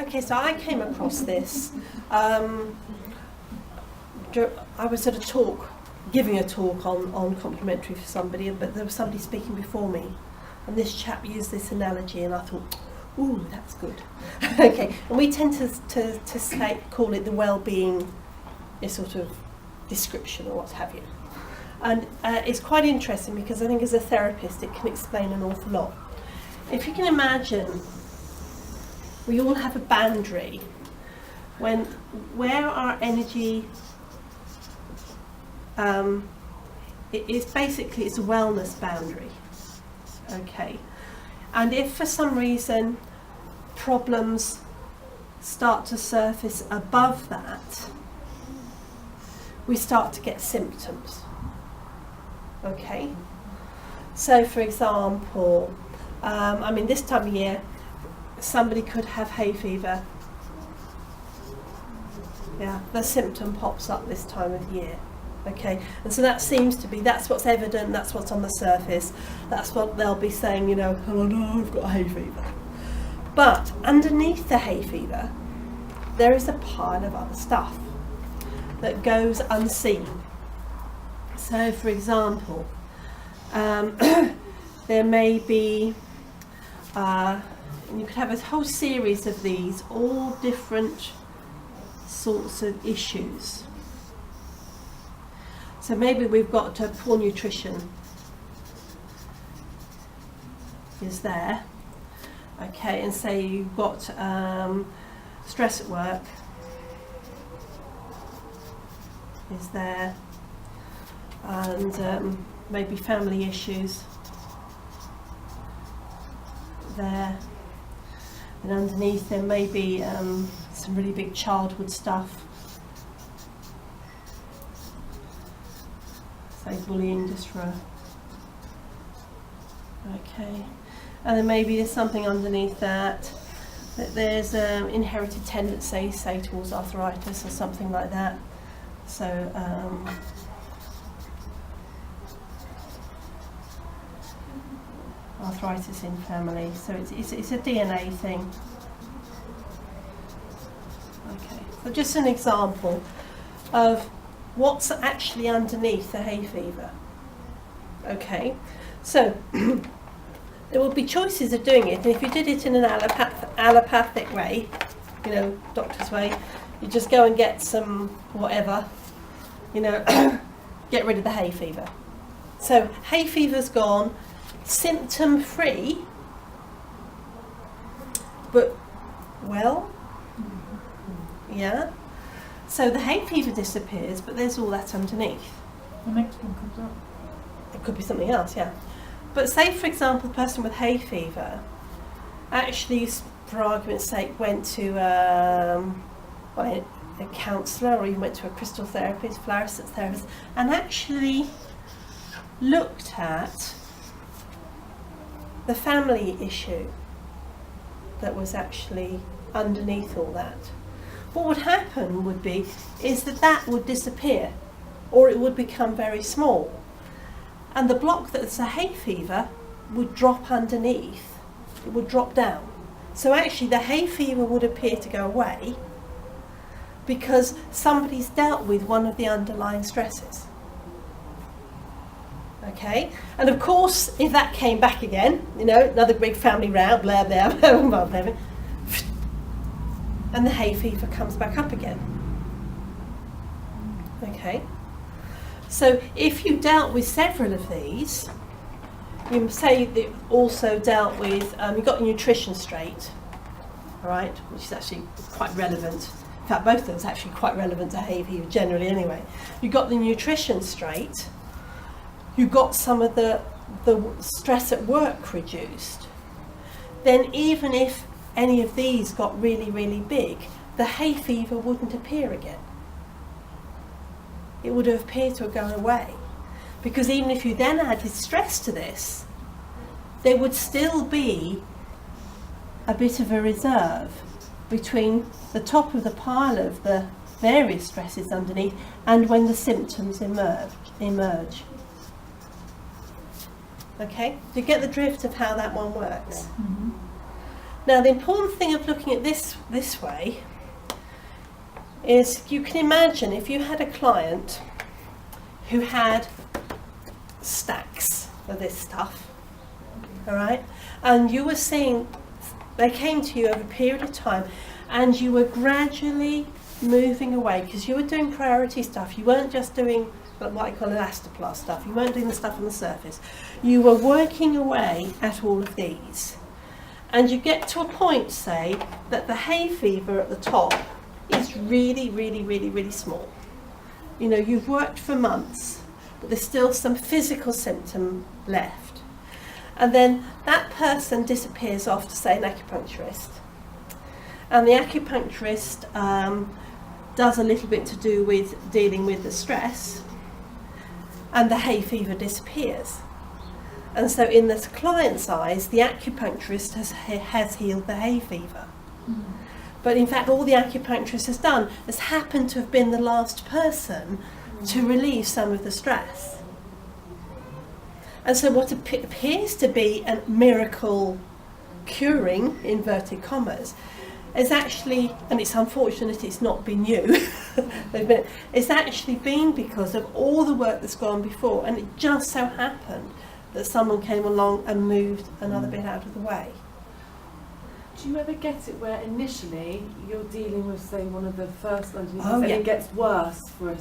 Okay, so I came across this. I was at a talk, giving a talk on complementary for somebody, but there was somebody speaking before me, and this chap used this analogy, and I thought, ooh, that's good. Okay, and we tend to say, call it the well-being, a sort of description or what have you. And it's quite interesting because I think as a therapist it can explain an awful lot. If you can imagine, we all have a boundary where our energy, it's a wellness boundary, okay? And if for some reason problems start to surface above that, we start to get symptoms, okay? So for example, this time of year, somebody could have hay fever. Yeah, the symptom pops up this time of year. Okay, and so that seems to be, that's what's evident, that's what's on the surface, that's what they'll be saying, oh no, I've got hay fever. But underneath the hay fever, there is a pile of other stuff that goes unseen. So for example, there may be, you could have a whole series of these, all different sorts of issues. So maybe we've got poor nutrition is there, okay, and say you've got stress at work is there, and maybe family issues there, and underneath there may be some really big childhood stuff. Say bullying, just for okay, and then maybe there's something underneath that there's inherited tendency, say towards arthritis or something like that. So arthritis in family, so it's a DNA thing. Okay, so just an example of what's actually underneath the hay fever. Okay, so there will be choices of doing it, and if you did it in an allopathic way, doctor's way, you just go and get some whatever, get rid of the hay fever. So hay fever's gone, symptom free, but well, yeah. So the hay fever disappears, but there's all that underneath. The next one comes up. It could be something else, yeah. But say, for example, the person with hay fever actually, for argument's sake, went to a counsellor, or even went to a crystal therapist, fluorescence therapist, and actually looked at the family issue that was actually underneath all that. What would happen is that would disappear, or it would become very small, and the block that's a hay fever would drop underneath, it would drop down. So actually the hay fever would appear to go away because somebody's dealt with one of the underlying stresses. Okay, and of course if that came back again, another big family row, blah blah blah blah blah, and the hay fever comes back up again. Okay, so if you dealt with several of these, you say that also dealt with, you got your nutrition straight, all right, which is actually quite relevant. In fact, both of them is actually quite relevant to hay fever generally anyway. You got the nutrition straight, you got some of the stress at work reduced, then even if any of these got really, really big, the hay fever wouldn't appear again. It would have appeared to have gone away. Because even if you then added stress to this, there would still be a bit of a reserve between the top of the pile of the various stresses underneath and when the symptoms emerge. Okay? Do you get the drift of how that one works? Mm-hmm. Now, the important thing of looking at this way is you can imagine if you had a client who had stacks of this stuff, all right, and you were seeing, they came to you over a period of time, and you were gradually moving away because you were doing priority stuff. You weren't just doing what I call elastoplast stuff. You weren't doing the stuff on the surface. You were working away at all of these. And you get to a point, say, that the hay fever at the top is really, really, really, really small. You know, you've worked for months, but there's still some physical symptom left. And then that person disappears off to, say, an acupuncturist. And the acupuncturist does a little bit to do with dealing with the stress, and the hay fever disappears. And so in the client's eyes, the acupuncturist has healed the hay fever. Mm. But in fact, all the acupuncturist has done has happened to have been the last person to relieve some of the stress. And so what appears to be a miracle curing, inverted commas, is actually, and it's unfortunate it's not been you, it's actually been because of all the work that's gone before, and it just so happened that someone came along and moved another bit out of the way. Do you ever get it where initially you're dealing with, say, one of the first underneath and it gets worse for a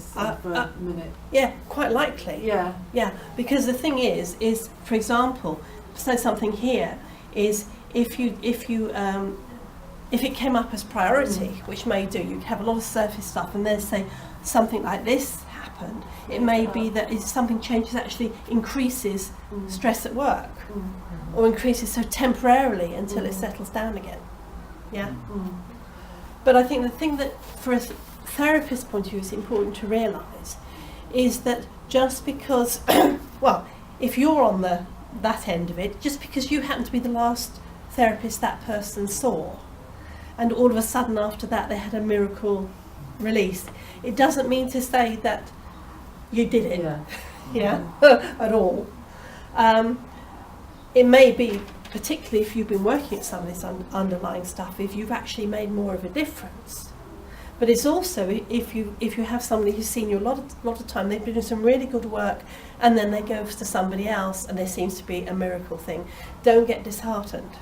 minute? Yeah, quite likely. Yeah. Yeah, because the thing is for example, say something here is if it came up as priority, which may do, you have a lot of surface stuff, and then say something like this happened, it may be that if something changes, actually increases stress at work, or increases so temporarily until it settles down again. Yeah. But I think the thing that, for a therapist's point of view, is important to realise is that just because, well, if you're on that end of it, just because you happen to be the last therapist that person saw, and all of a sudden after that they had a miracle release, it doesn't mean to say that you did it, at all. It may be, particularly if you've been working at some of this underlying stuff, if you've actually made more of a difference. But it's also if you have somebody who's seen you a lot of time, they've been doing some really good work, and then they go to somebody else and there seems to be a miracle thing. Don't get disheartened.